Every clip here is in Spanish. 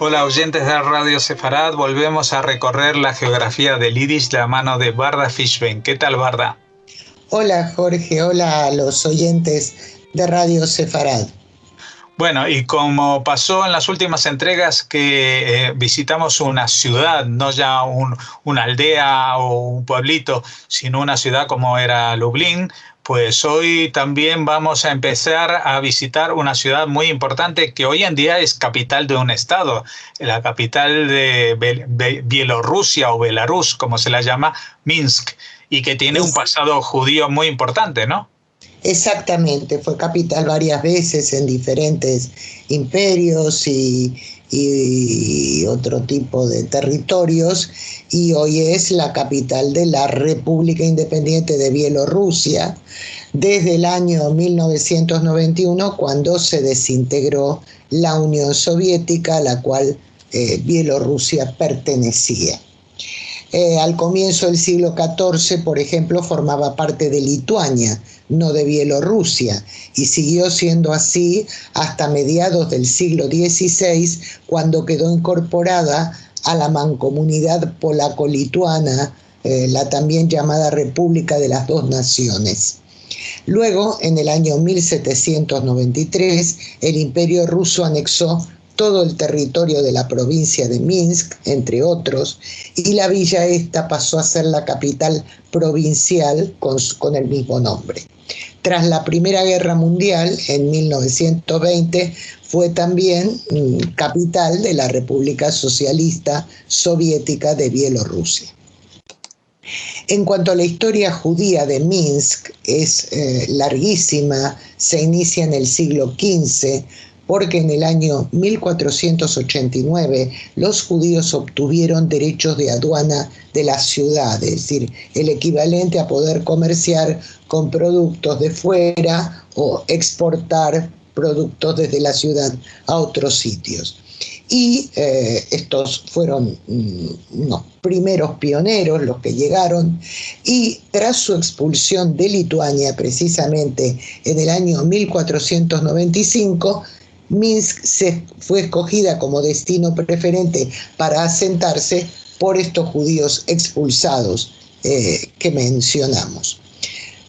Hola oyentes de Radio Sefarad, volvemos a recorrer la geografía del Yiddish de la mano de Barda Fishbein. ¿Qué tal, Barda? Hola Jorge, hola a los oyentes de Radio Sefarad. Bueno, y como pasó en las últimas entregas que visitamos una ciudad, no ya una aldea o un pueblito, sino una ciudad como era Lublin, pues hoy también vamos a empezar a visitar una ciudad muy importante que hoy en día es capital de un estado, la capital de Bielorrusia o Belarus, como se la llama, Minsk, y que tiene un pasado judío muy importante, ¿no? Exactamente, fue capital varias veces en diferentes imperios y otro tipo de territorios, y hoy es la capital de la República Independiente de Bielorrusia desde el año 1991, cuando se desintegró la Unión Soviética, a la cual Bielorrusia pertenecía. Al comienzo del siglo XIV, por ejemplo, formaba parte de Lituania, no de Bielorrusia, y siguió siendo así hasta mediados del siglo XVI, cuando quedó incorporada a la mancomunidad polaco-lituana, la también llamada República de las Dos Naciones. Luego, en el año 1793, el Imperio ruso anexó todo el territorio de la provincia de Minsk, entre otros, y la villa esta pasó a ser la capital provincial con el mismo nombre. Tras la Primera Guerra Mundial, en 1920, fue también capital de la República Socialista Soviética de Bielorrusia. En cuanto a la historia judía de Minsk, es larguísima, se inicia en el siglo XV, porque en el año 1489 los judíos obtuvieron derechos de aduana de la ciudad, es decir, el equivalente a poder comerciar con productos de fuera o exportar productos desde la ciudad a otros sitios. Y estos fueron unos primeros pioneros los que llegaron, y tras su expulsión de Lituania, precisamente en el año 1495, Minsk fue escogida como destino preferente para asentarse por estos judíos expulsados que mencionamos.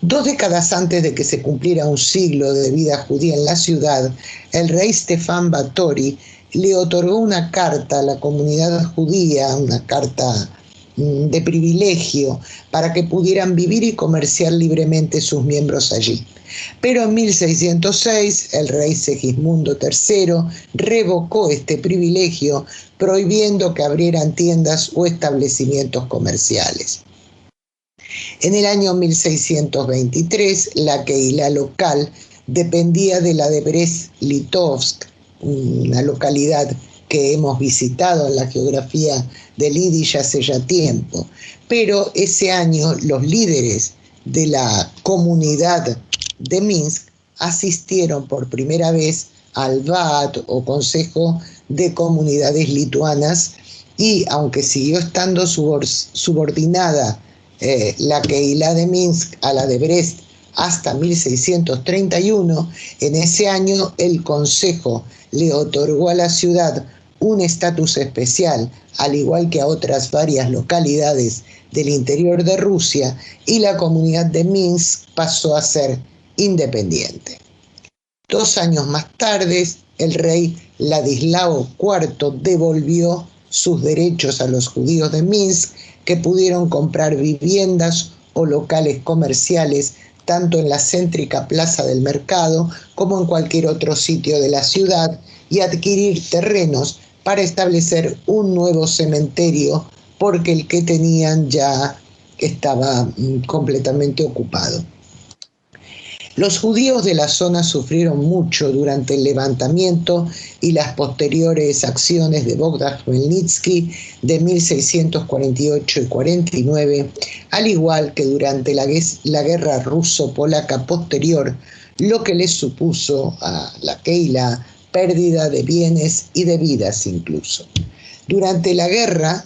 2 décadas antes de que se cumpliera un siglo de vida judía en la ciudad, el rey Stefan Batory le otorgó una carta a la comunidad judía, una carta de privilegio, para que pudieran vivir y comerciar libremente sus miembros allí. Pero en 1606 el rey Segismundo III revocó este privilegio, prohibiendo que abrieran tiendas o establecimientos comerciales. En el año 1623 la Kehilá local dependía de la de Brest-Litovsk, una localidad que hemos visitado en la geografía del Yiddish hace ya tiempo, pero ese año los líderes de la comunidad de Minsk asistieron por primera vez al Vaad o Consejo de Comunidades Lituanas, y aunque siguió estando subordinada la Kehilá de Minsk a la de Brest hasta 1631, en ese año el Consejo le otorgó a la ciudad un estatus especial, al igual que a otras varias localidades del interior de Rusia, y la comunidad de Minsk pasó a ser independiente. 2 años más tarde, el rey Ladislao IV devolvió sus derechos a los judíos de Minsk, que pudieron comprar viviendas o locales comerciales tanto en la céntrica plaza del mercado como en cualquier otro sitio de la ciudad, y adquirir terrenos para establecer un nuevo cementerio, porque el que tenían ya estaba completamente ocupado. Los judíos de la zona sufrieron mucho durante el levantamiento y las posteriores acciones de Bogdan Khmelnytsky de 1648 y 49, al igual que durante la guerra ruso-polaca posterior, lo que les supuso a la Kehilá pérdida de bienes y de vidas incluso. Durante la guerra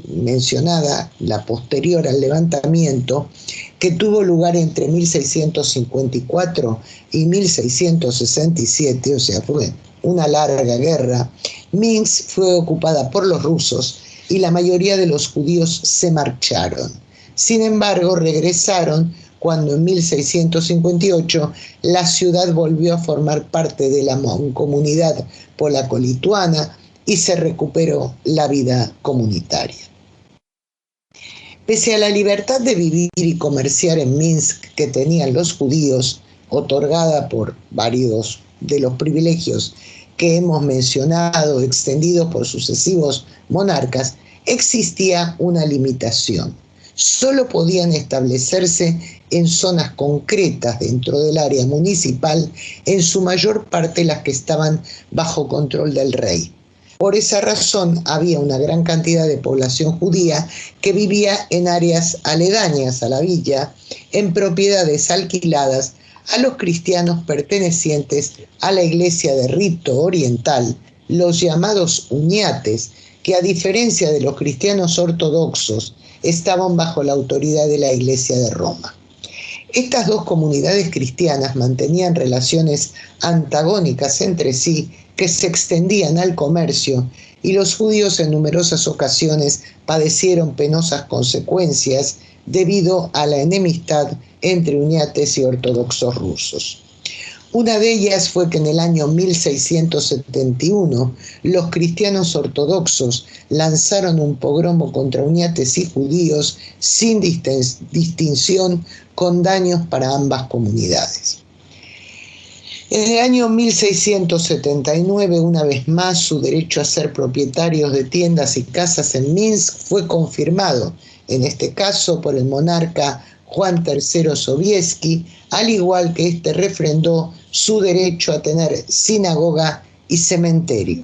mencionada, la posterior al levantamiento, que tuvo lugar entre 1654 y 1667, o sea, fue una larga guerra, Minsk fue ocupada por los rusos y la mayoría de los judíos se marcharon. Sin embargo, regresaron cuando en 1658 la ciudad volvió a formar parte de la mancomunidad polaco-lituana y se recuperó la vida comunitaria. Pese a la libertad de vivir y comerciar en Minsk que tenían los judíos, otorgada por varios de los privilegios que hemos mencionado, extendidos por sucesivos monarcas, existía una limitación. Solo podían establecerse en zonas concretas dentro del área municipal, en su mayor parte las que estaban bajo control del rey. Por esa razón había una gran cantidad de población judía que vivía en áreas aledañas a la villa, en propiedades alquiladas a los cristianos pertenecientes a la iglesia de rito oriental, los llamados uniates, que a diferencia de los cristianos ortodoxos, estaban bajo la autoridad de la Iglesia de Roma. Estas dos comunidades cristianas mantenían relaciones antagónicas entre sí que se extendían al comercio, y los judíos en numerosas ocasiones padecieron penosas consecuencias debido a la enemistad entre uniates y ortodoxos rusos. Una de ellas fue que en el año 1671 los cristianos ortodoxos lanzaron un pogromo contra uniates y judíos sin distinción, con daños para ambas comunidades. En el año 1679, una vez más, su derecho a ser propietarios de tiendas y casas en Minsk fue confirmado, en este caso por el monarca Juan III Sobieski, al igual que este refrendó su derecho a tener sinagoga y cementerio.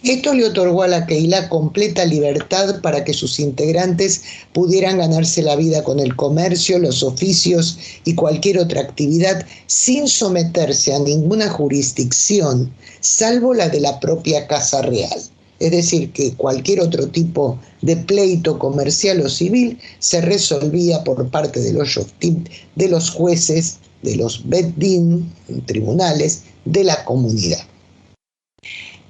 Esto le otorgó a la Keilah completa libertad para que sus integrantes pudieran ganarse la vida con el comercio, los oficios y cualquier otra actividad sin someterse a ninguna jurisdicción, salvo la de la propia Casa Real. Es decir, que cualquier otro tipo de pleito comercial o civil se resolvía por parte de los shoftim, de los jueces, de los bet din, tribunales, de la comunidad.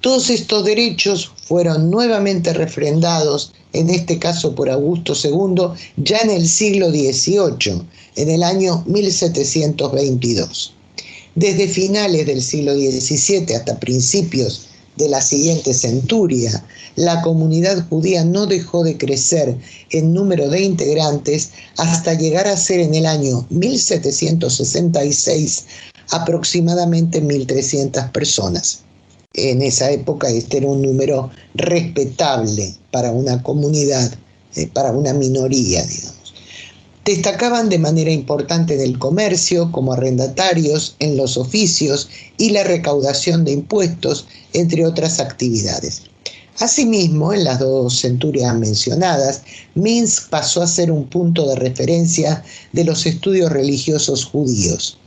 Todos estos derechos fueron nuevamente refrendados, en este caso por Augusto II, ya en el siglo XVIII, en el año 1722. Desde finales del siglo XVII hasta principios de la siguiente centuria, la comunidad judía no dejó de crecer en número de integrantes hasta llegar a ser en el año 1766 aproximadamente 1.300 personas. En esa época este era un número respetable para una comunidad, para una minoría, digamos. Destacaban de manera importante en el comercio, como arrendatarios, en los oficios y la recaudación de impuestos, entre otras actividades. Asimismo, en las dos centurias mencionadas, Minsk pasó a ser un punto de referencia de los estudios religiosos judíos.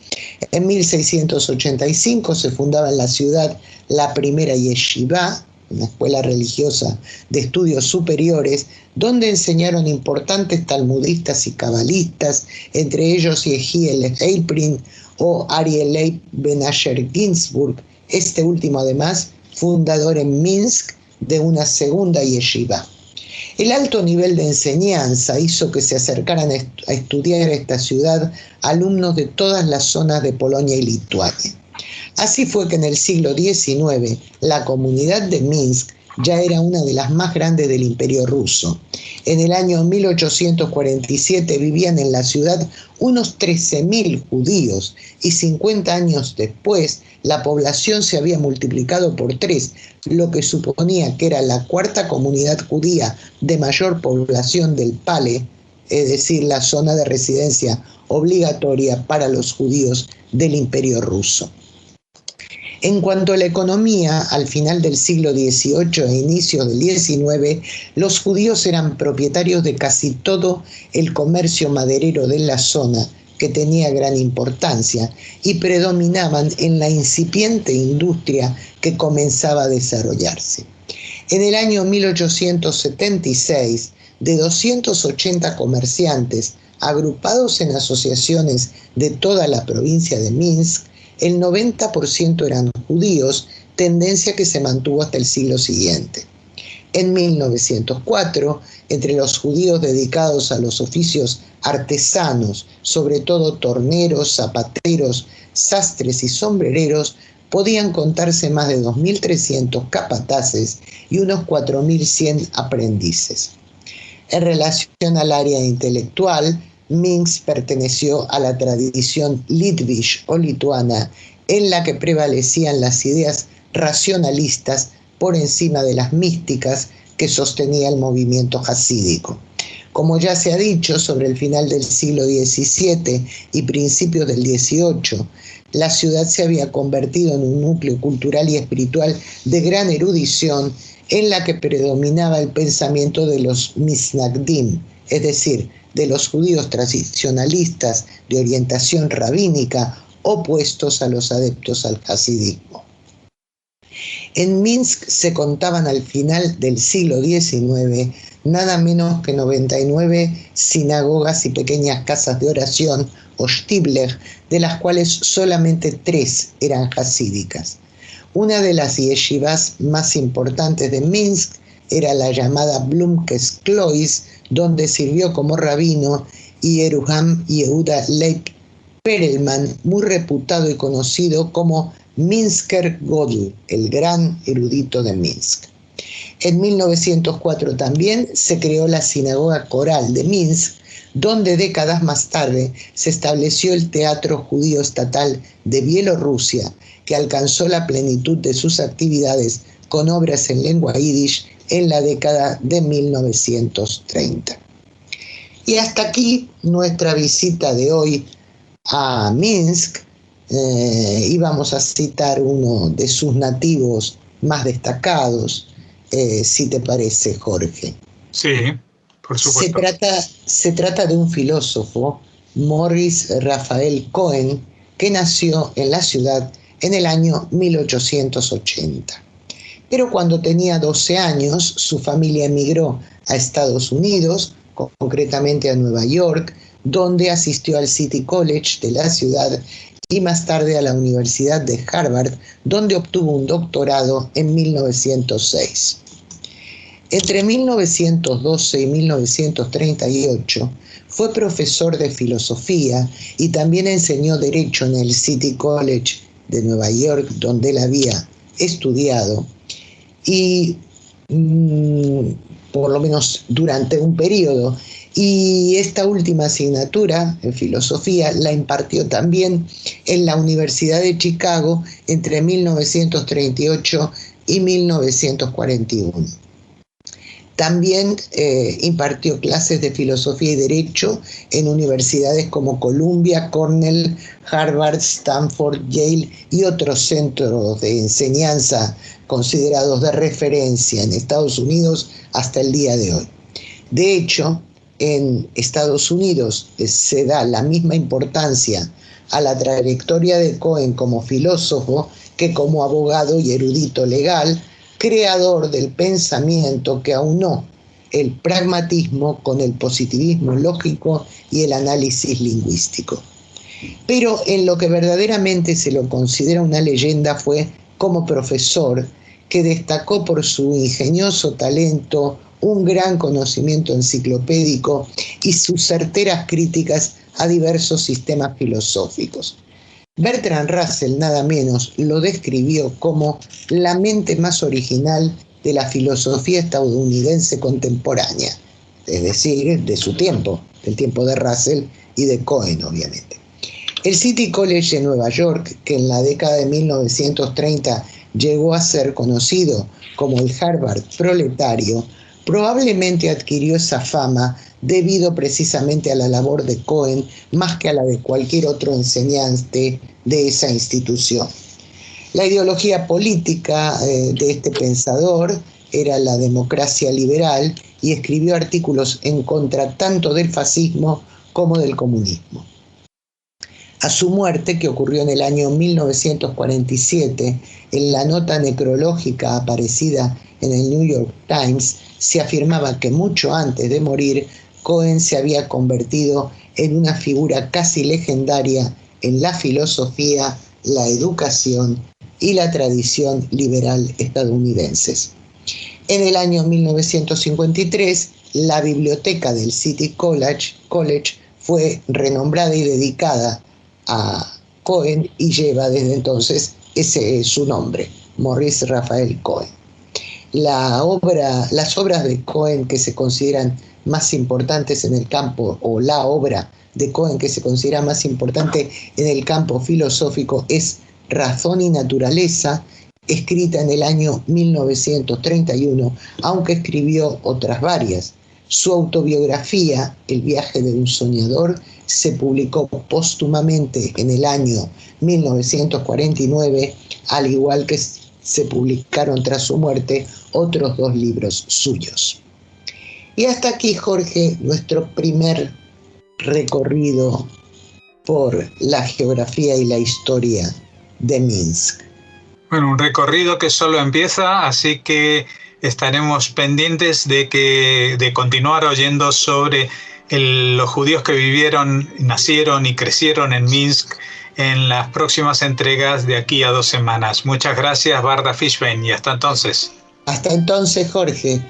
En 1685 se fundaba en la ciudad la primera yeshiva, una escuela religiosa de estudios superiores, donde enseñaron importantes talmudistas y cabalistas, entre ellos Yehiel Heilprin o Ariel Leib Ben Asher Ginsburg, este último además fundador en Minsk de una segunda yeshiva. El alto nivel de enseñanza hizo que se acercaran a estudiar esta ciudad alumnos de todas las zonas de Polonia y Lituania. Así fue que en el siglo XIX la comunidad de Minsk ya era una de las más grandes del Imperio ruso. En el año 1847 vivían en la ciudad unos 13.000 judíos y 50 años después la población se había multiplicado por 3, lo que suponía que era la cuarta comunidad judía de mayor población del Pale, es decir, la zona de residencia obligatoria para los judíos del Imperio ruso. En cuanto a la economía, al final del siglo XVIII e inicios del XIX, los judíos eran propietarios de casi todo el comercio maderero de la zona, que tenía gran importancia, y predominaban en la incipiente industria que comenzaba a desarrollarse. En el año 1876, de 280 comerciantes agrupados en asociaciones de toda la provincia de Minsk, el 90% eran judíos tendencia que se mantuvo hasta el siglo siguiente. En 1904, entre los judíos dedicados a los oficios artesanos, sobre todo torneros, zapateros, sastres y sombrereros, podían contarse más de 2.300 capataces y unos 4.100 aprendices. En relación al área intelectual, Minsk perteneció a la tradición litvish o lituana, en la que prevalecían las ideas racionalistas por encima de las místicas que sostenía el movimiento jasídico. Como ya se ha dicho, sobre el final del siglo XVII y principios del XVIII, la ciudad se había convertido en un núcleo cultural y espiritual de gran erudición, en la que predominaba el pensamiento de los Misnagdim, es decir, de los judíos tradicionalistas de orientación rabínica opuestos a los adeptos al hasidismo. En Minsk se contaban al final del siglo XIX nada menos que 99 sinagogas y pequeñas casas de oración o shtibler, de las cuales solamente 3 eran hasídicas. Una de las yeshivas más importantes de Minsk era la llamada Blumkes Klois, donde sirvió como rabino Yeruham Yehuda Leib Perelman, muy reputado y conocido como Minsker Godel, el gran erudito de Minsk. En 1904 también se creó la Sinagoga Coral de Minsk, donde décadas más tarde se estableció el Teatro Judío Estatal de Bielorrusia, que alcanzó la plenitud de sus actividades con obras en lengua yiddish en la década de 1930. Y hasta aquí nuestra visita de hoy a Minsk. Y vamos a citar uno de sus nativos más destacados, si te parece, Jorge. Sí, por supuesto. Se trata de un filósofo, Morris Raphael Cohen, que nació en la ciudad en el año 1880. Pero cuando tenía 12 años, su familia emigró a Estados Unidos, concretamente a Nueva York, donde asistió al City College de la ciudad y más tarde a la Universidad de Harvard, donde obtuvo un doctorado en 1906. Entre 1912 y 1938 fue profesor de filosofía y también enseñó Derecho en el City College de Nueva York, donde él había estudiado, y por lo menos durante un periodo. Y esta última asignatura, en filosofía, la impartió también en la Universidad de Chicago entre 1938 y 1941. También impartió clases de filosofía y derecho en universidades como Columbia, Cornell, Harvard, Stanford, Yale y otros centros de enseñanza considerados de referencia en Estados Unidos hasta el día de hoy. De hecho, en Estados Unidos se da la misma importancia a la trayectoria de Cohen como filósofo que como abogado y erudito legal, creador del pensamiento que aunó el pragmatismo con el positivismo lógico y el análisis lingüístico. Pero en lo que verdaderamente se lo considera una leyenda fue como profesor, que destacó por su ingenioso talento, un gran conocimiento enciclopédico y sus certeras críticas a diversos sistemas filosóficos. Bertrand Russell, nada menos, lo describió como la mente más original de la filosofía estadounidense contemporánea, es decir, de su tiempo, del tiempo de Russell y de Cohen, obviamente. El City College de Nueva York, que en la década de 1930 llegó a ser conocido como el Harvard proletario, probablemente adquirió esa fama debido precisamente a la labor de Cohen más que a la de cualquier otro enseñante de esa institución. La ideología política de este pensador era la democracia liberal y escribió artículos en contra tanto del fascismo como del comunismo. A su muerte, que ocurrió en el año 1947, en la nota necrológica aparecida en el New York Times, se afirmaba que mucho antes de morir, Cohen se había convertido en una figura casi legendaria en la filosofía, la educación y la tradición liberal estadounidenses. En el año 1953, la biblioteca del City College fue renombrada y dedicada a Cohen y lleva desde entonces ese es su nombre, Maurice Raphael Cohen. Las obras de Cohen que se consideran más importantes en el campo, o la obra de Cohen que se considera más importante en el campo filosófico es Razón y Naturaleza, escrita en el año 1931, aunque escribió otras varias. Su autobiografía, El viaje de un soñador, se publicó póstumamente en el año 1949, al igual que se publicaron tras su muerte otros 2 libros suyos. Y hasta aquí, Jorge, nuestro primer recorrido por la geografía y la historia de Minsk. Bueno, un recorrido que solo empieza, así que estaremos pendientes de continuar oyendo sobre los judíos que vivieron, nacieron y crecieron en Minsk en las próximas entregas de aquí a 2 semanas. Muchas gracias, Barda Fishbein, y hasta entonces. Hasta entonces, Jorge.